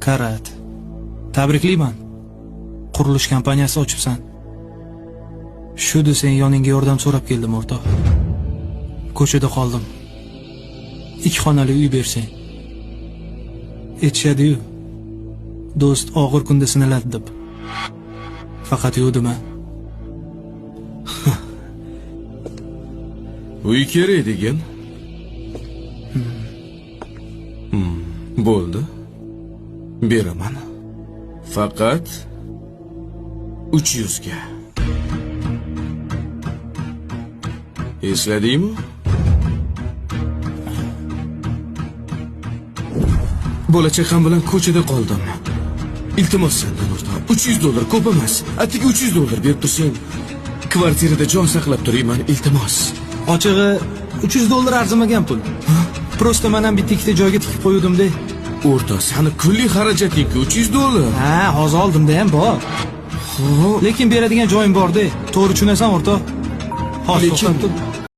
Karat. Tabriklayman. Qurilish kompaniyasi ochibsan. Shu desang yoningga yordam so'rab keldim, o'rtoq. Ko'chada qoldim. 2 xonali uy bersang. Aytishadi-yu. Do'st og'ir kunda sinaladi deb. Faqat yo'dima. Uy kerak degan. Bo'ldi. Beraman. Faqat 300 ga. Esladingmi? Bola-chaqam bilan ko'chada qoldim. Iltimos sendan o'rtoq, $300 ko'p emas. Atigi $300 berib tursang, kvartirada jon saqlab turayman, iltimos. Ochig'i $300 arzimagan pul. Prosta men ham bitta ikkita joyga tikib qo'ydim-da. O'rtoq, sani kulli xarajating-ku $300. Ha, hozir oldimda ham bor. Xo'p, Lekin beradigan joyim bor-da. To'g'ri tushunasan, o'rtoq? Hozir lekin to'xtab tur.